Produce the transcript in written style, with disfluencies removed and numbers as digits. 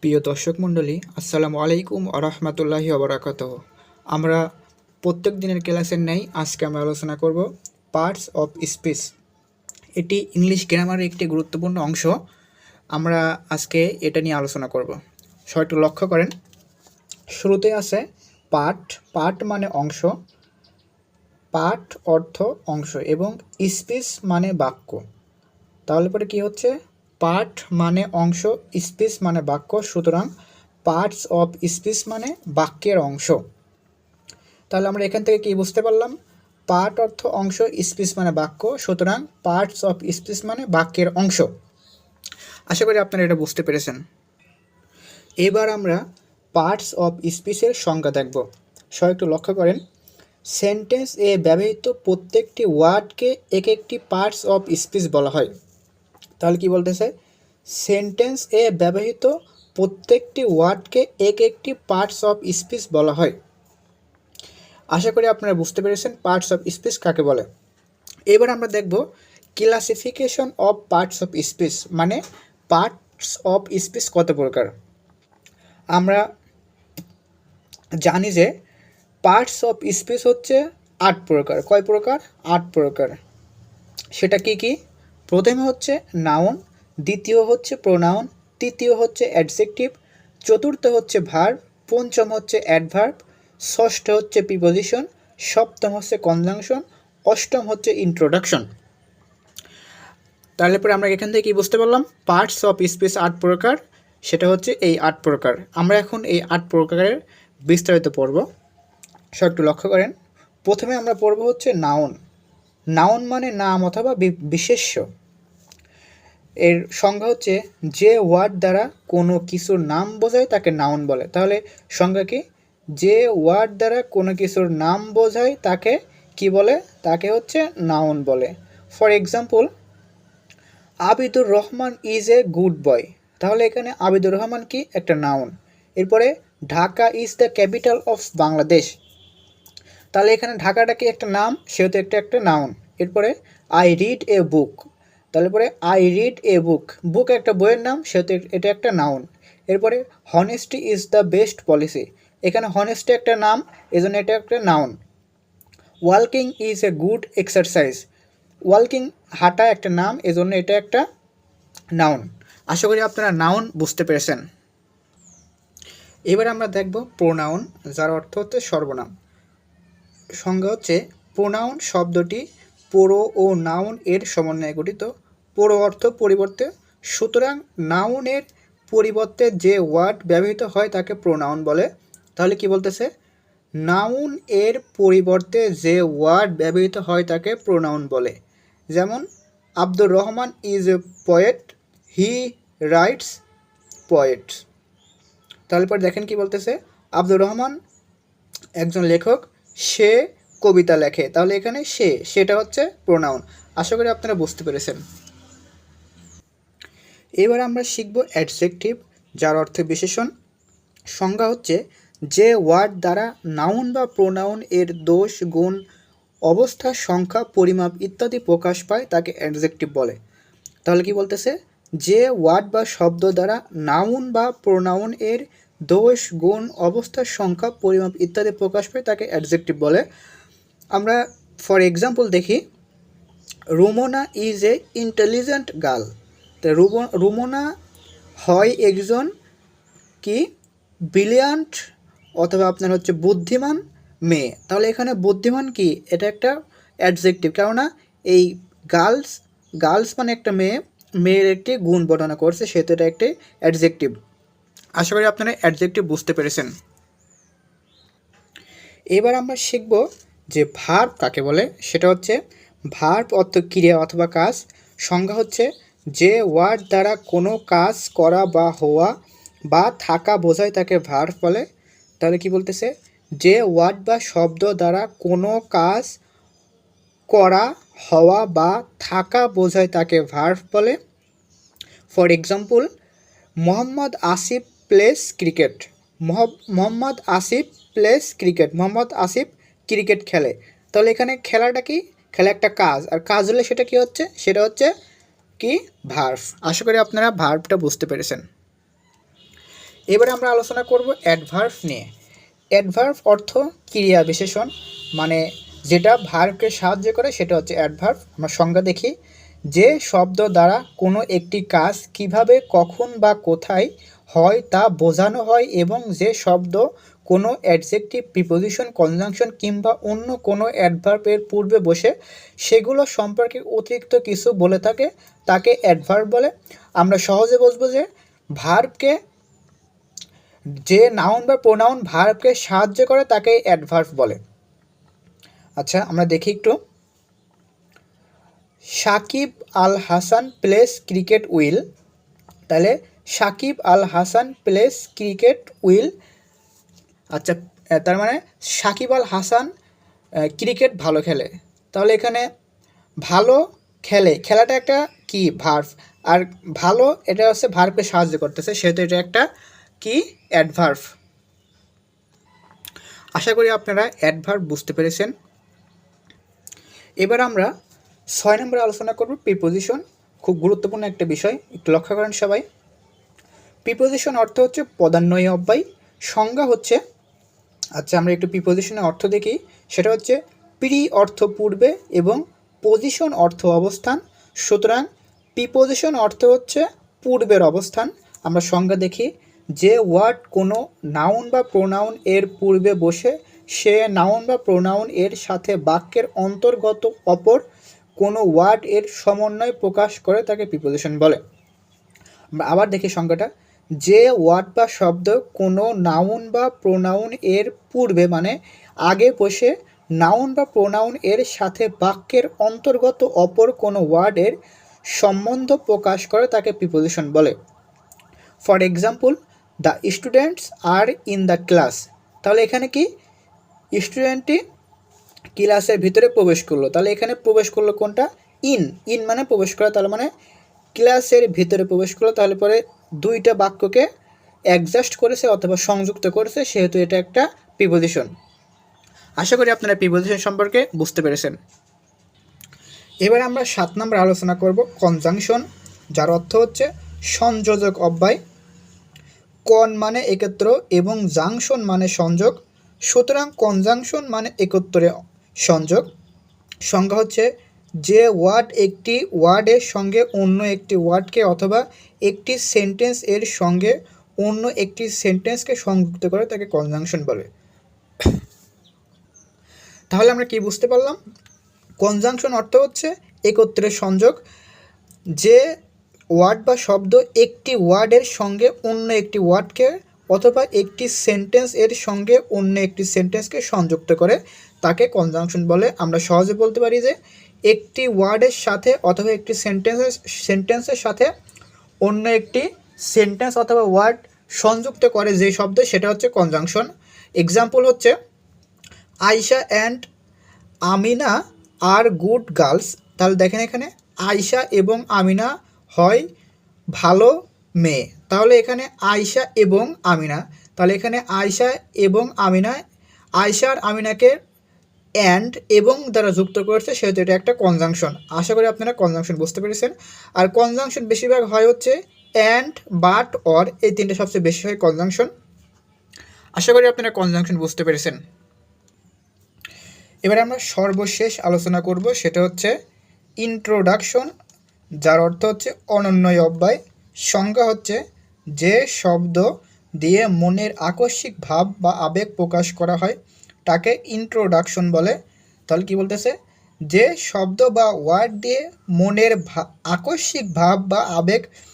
প্রিয় দর্শক মণ্ডলী, আসসালামু আলাইকুম আ রহমতুল্লাহি ওবরাকাতুহু। আমরা প্রত্যেক দিনের ক্লাসের ন্যায় আজকে আমরা আলোচনা করব পার্টস অফ স্পিচ। এটি ইংলিশ গ্রামারের একটি গুরুত্বপূর্ণ অংশ। আমরা আজকে এটা নিয়ে আলোচনা করব। সবাই একটু লক্ষ্য করেন, শুরুতে আছে পার্ট। পার্ট মানে অংশ, পার্ট অর্থ অংশ, এবং স্পিচ মানে বাক্য। তাহলে পরে কি হচ্ছে? পার্ট মানে অংশ, স্পিচ মানে বাক্য, সুতরাং পার্টস অফ স্পিচ মানে বাক্যের অংশ। তাহলে আমরা এখান থেকে কি বুঝতে পারলাম? পার্ট অর্থ অংশ, স্পিচ মানে বাক্য, সুতরাং পার্টস অফ স্পিচ মানে বাক্যের অংশ। আশা করি আপনারা এটা বুঝতে পেরেছেন। এবার আমরা পার্টস অফ স্পিচের সংজ্ঞা দেখব। সবাই একটু লক্ষ্য করেন, সেন্টেন্স এ ব্যবহৃত প্রত্যেকটি ওয়ার্ডকে এক একটি পার্টস অফ স্পিচ বলা হয়। তাহলে কি বলতেছে? সেন্টেন্স এ ব্যবহৃত প্রত্যেকটি ওয়ার্ডকে এক একটি পার্টস অফ স্পিচ বলা হয়। আশা করি আপনারা বুঝতে পেরেছেন পার্টস অফ স্পিচ কাকে বলে। এবার আমরা দেখব classification of parts of speech, মানে পার্টস অফ স্পিচ কত প্রকার। আমরা জানি যে পার্টস অফ স্পিচ হচ্ছে 8 প্রকার। কয় প্রকার? 8 প্রকার। সেটা কি কি? প্রথমে হচ্ছে নাউন, দ্বিতীয় হচ্ছে প্রোনাউন, তৃতীয় হচ্ছে অ্যাডজেক্টিভ, চতুর্থ হচ্ছে ভার্ব, পঞ্চম হচ্ছে অ্যাডভার্ব, ষষ্ঠ হচ্ছে প্রিপোজিশন, সপ্তম হচ্ছে কনজাংশন, অষ্টম হচ্ছে ইন্ট্রোডাকশন। তাহলে পরে আমরা এখান থেকে কি বুঝতে পারলাম? পার্টস অফ স্পিচ 8 প্রকার, সেটা হচ্ছে এই 8 প্রকার। আমরা এখন এই 8 প্রকারের বিস্তারিত পড়ব। সব একটু লক্ষ্য করেন, প্রথমে আমরা পড়ব হচ্ছে নাউন। নাউন মানে নাম অথবা বিশেষ্য। এর সংজ্ঞা হচ্ছে যে ওয়ার্ড দ্বারা কোনো কিছুর নাম বোঝায় তাকে নাউন বলে। তাহলে সংজ্ঞা কি? যে ওয়ার্ড দ্বারা কোনো কিছুর নাম বোঝায় তাকে কি বলে? তাকে হচ্ছে নাউন বলে। For example, Abidur Rahman is a good boy. তাহলে এখানে আবিদুর রহমান কি? একটা নাউন। এরপরে Dhaka is the capital of Bangladesh. তাহলে এখানে ঢাকাটা কি? একটা নাম, সেহেতু একটা নাউন। এরপরে আই রিড এ বুক। তাহলে পরে আই রিড এ বুক, বুক একটা বইয়ের নাম, সেহেতু এটা একটা নাউন। এরপরে honesty is the best policy. এখানে হনেস্টি একটা নাম, এজন্য এটা একটা নাউন। ওয়ালকিং ইজ এ গুড এক্সারসাইজ। ওয়ালকিং হাঁটা একটা নাম, এজন্য এটা একটা নাউন। আশা করি আপনারা নাউন বুঝতে পেরেছেন। এবার আমরা দেখব প্রোনাউন, যার অর্থ হচ্ছে সর্বনাম। সংজ্ঞা হচ্ছে প্রোনাউন শব্দটি পোরো ও নাউন এর সমন্বয়ে গঠিত। পোরো অর্থ পরিবর্তে, সুতরাং নাউনের পরিবর্তে যে ওয়ার্ড ব্যবহৃত হয় তাকে প্রোনাউন বলে। তাহলে কি বলতেছে? নাউন এর পরিবর্তে যে ওয়ার্ড ব্যবহৃত হয় তাকে প্রোনাউন বলে। যেমন Abdur Rahman is a poet, he writes poet's. তাহলে পর দেখেন কি বলতেছে? আব্দুর রহমান একজন লেখক, সে কবিতা লেখে। তাহলে এখানে সেটা হচ্ছে প্রোনাউন। আশা করি আপনারা বুঝতে পেরেছেন। এবার আমরা শিখব অ্যাডজেক্টিভ, যার অর্থে বিশেষণ। সংজ্ঞা হচ্ছে যে ওয়ার্ড দ্বারা নাউন বা প্রোনাউন এর দোষ, গুণ, অবস্থা, সংখ্যা, পরিমাপ ইত্যাদি প্রকাশ পায় তাকে অ্যাডজেক্টিভ বলে। তাহলে কি বলতেছে? যে ওয়ার্ড বা শব্দ দ্বারা নাউন বা প্রোনাউন এর দোষ, গুণ, অবস্থা, সংখ্যা, পরিমাপ ইত্যাদি প্রকাশ পায় তাকে অ্যাডজেক্টিভ বলে। আমরা ফর এক্সাম্পল দেখি, Rumna is a intelligent girl. তো রুমনা হয় একজন কি? ব্রিলিয়ান্ট অথবা আপনার হচ্ছে বুদ্ধিমান মেয়ে। তাহলে এখানে বুদ্ধিমান কি? এটা একটা অ্যাডজেক্টিভ, কেননা এই গার্লস মানে একটা মেয়ে, মেয়ের একটি গুণ বর্ণনা করছে, সেহেতু এটা একটি অ্যাডজেক্টিভ। আশা করি আপনারা অ্যাডজেক্টিভ বুঝতে পেরেছেন। এবার আমরা শিখব যে ভার্ব কাকে বলে। সেটা হচ্ছে ভার্ব অর্থ ক্রিয়া অথবা কাজ। সংজ্ঞা হচ্ছে যে ওয়ার্ড দ্বারা কোনো কাজ করা বা হওয়া বা থাকা বোঝায় তাকে ভার্ব বলে। তাহলে কি বলতেছে? যে ওয়ার্ড বা শব্দ দ্বারা কোনো কাজ করা, হওয়া বা থাকা বোঝায় তাকে ভার্ব বলে। For example, Mohammad Asif place cricket. Mohammad Asif place cricket, Mohammad Asif cricket খেলে। তাহলে এখানে খেলাটা কি? খেলা একটা কাজ, আর কাজ হলে সেটা কি হচ্ছে? সেটা হচ্ছে কি? ভার্ব। আশা করি আপনারা ভার্বটা বুঝতে পেরেছেন। এবারে আমরা আলোচনা করব অ্যাডভার্ব নিয়ে। অ্যাডভার্ব অর্থ ক্রিয়া বিশেষণ, মানে যেটা ভার্বকে সাহায্য করে সেটা হচ্ছে অ্যাডভার্ব। আমরা সংজ্ঞা দেখি। যে শব্দ দ্বারা কোনো একটি কাজ কিভাবে, কখন বা কোথায় হয় তা বোঝানো হয় এবং যে শব্দ কোনো অ্যাডজেক্টিভ, প্রিপোজিশন, কনজাংশন কিংবা অন্য কোনো অ্যাডভার্বের পূর্বে বসে সেগুলো সম্পর্কে অতিরিক্ত কিছু বলে থাকে তাকে অ্যাডভার্ব বলে। আমরা সহজে বুঝবো যে ভার্বকে, যে নাউন বা প্রোনাউন ভার্বকে সাহায্য করে তাকে অ্যাডভার্ব বলে। আচ্ছা, আমরা দেখি একটু। Shakib Al Hasan place cricket will. তাহলে Shakib Al Hasan place cricket will. আচ্ছা, তার মানে সাকিব আল হাসান ক্রিকেট ভালো খেলে। তাহলে এখানে ভালো খেলে, খেলাটা একটা কি ভার্ব, আর ভালো এটা হচ্ছে ভার্বকে সাহায্য করতেছে, সেহেতু এটা একটা কি অ্যাডভার্ব। আশা করি আপনারা অ্যাডভার্ব বুঝতে পেরেছেন। এবার আমরা 6 নম্বরে আলোচনা করব প্রিপোজিশন। খুব গুরুত্বপূর্ণ একটা বিষয়, একটু লক্ষ্য করেন সবাই। প্রিপোজিশন অর্থ হচ্ছে পদান্বয়ী অব্যয়। সংজ্ঞা হচ্ছে, আচ্ছা আমরা একটু প্রিপোজিশনের অর্থ দেখি। সেটা হচ্ছে প্রি অর্থ পূর্বে এবং পজিশন অর্থ অবস্থান। সুতরাং প্রিপোজিশন অর্থ হচ্ছে পূর্বের অবস্থান। আমরা সংজ্ঞা দেখি। যে ওয়ার্ড কোনো নাউন বা প্রোনাউন এর পূর্বে বসে সে নাউন বা প্রোনাউন এর সাথে বাক্যের অন্তর্গত অপর কোনো ওয়ার্ড এর সমন্বয় প্রকাশ করে তাকে প্রিপোজিশন বলে। আমরা আবার দেখি সংজ্ঞাটা। যে ওয়ার্ড বা শব্দ কোনো নাউন বা প্রোনাউন এর পূর্বে মানে আগে বসে নাউন বা প্রোনাউন এর সাথে বাক্যের অন্তর্গত অপর কোনো ওয়ার্ডের সম্বন্ধ প্রকাশ করে তাকে প্রিপোজিশন বলে। For example, the students are in the class. তাহলে এখানে কি স্টুডেন্টটি ক্লাসের ভিতরে প্রবেশ করলো। তাহলে এখানে প্রবেশ করলো কোনটা? ইন। ইন মানে প্রবেশ করা, তাহলে মানে ক্লাসের ভিতরে প্রবেশ করলো। তাহলে পরে দুইটা বাক্যকে অ্যাডজাস্ট করেছে অথবা সংযুক্ত করেছে, সেহেতু এটা একটা প্রিপোজিশন। আশা করি আপনারা প্রিপোজিশন সম্পর্কে বুঝতে পেরেছেন। এবার আমরা 7 নম্বর আলোচনা করব কনজাংশন, যার অর্থ হচ্ছে সংযোজক অব্যয়। কন মানে একত্র এবং জাংশন মানে সংযোগ। সুতরাং কনজাংশন মানে একত্রে সংযোগ। সংজ্ঞা হচ্ছে যে ওয়ার্ড একটি ওয়ার্ডের সঙ্গে অন্য একটি ওয়ার্ডকে অথবা একটি সেন্টেন্স এর সঙ্গে অন্য একটি সেন্টেন্সকে সংযুক্ত করে তাকে কনজাংশন বলে। তাহলে আমরা কি বুঝতে পারলাম? কনজাংশন অর্থ হচ্ছে একত্রের সংযোগ। যে ওয়ার্ড বা শব্দ একটি ওয়ার্ডের সঙ্গে অন্য একটি ওয়ার্ডকে অথবা একটি সেন্টেন্স এর সঙ্গে অন্য একটি সেন্টেন্সকে সংযুক্ত করে তাকে কনজাংশন বলে। আমরা সহজে বলতে পারি যে একটি ওয়ার্ডের সাথে অথবা একটি সেন্টেন্সের সাথে অন্য একটি সেন্টেন্স অথবা ওয়ার্ড সংযুক্ত করে যে শব্দ, সেটা হচ্ছে কনজাংশন। এক্সাম্পল হচ্ছে Ayesha and Amina are good girls. তাহলে দেখেন এখানে আয়শা এবং আমিনা হয় ভালো মেয়ে। তাহলে এখানে আয়শা এবং আমিনা, তাহলে এখানে আয়শা এবং আমিনা, আয়শা আর আমিনাকে অ্যান্ড এবং দ্বারা যুক্ত করেছে, সেহেতু এটা একটা কনজাংশন। আশা করি আপনারা কনজাংশন বুঝতে পেরেছেন। আর কনজাংশন বেশিরভাগ হয় হচ্ছে অ্যান্ড, বাট, অর, এই তিনটে সবচেয়ে বেশি হয় কনজাংশন। আশা করি আপনারা কনজাংশন বুঝতে পেরেছেন। এবার আমরা সর্বশেষ আলোচনা করব, সেটা হচ্ছে ইন্ট্রোডাকশন, যার অর্থ হচ্ছে অনন্যয় অব্যয়। সংজ্ঞা হচ্ছে যে শব্দ দিয়ে মনের আকস্মিক ভাব বা আবেগ প্রকাশ করা হয় তাকে ইন্ট্রোডাকশন বলে। তাহলে কি বলতেছে? যে শব্দ বা ওয়ার্ড দিয়ে মনের আকস্মিক ভাব বা আবেগ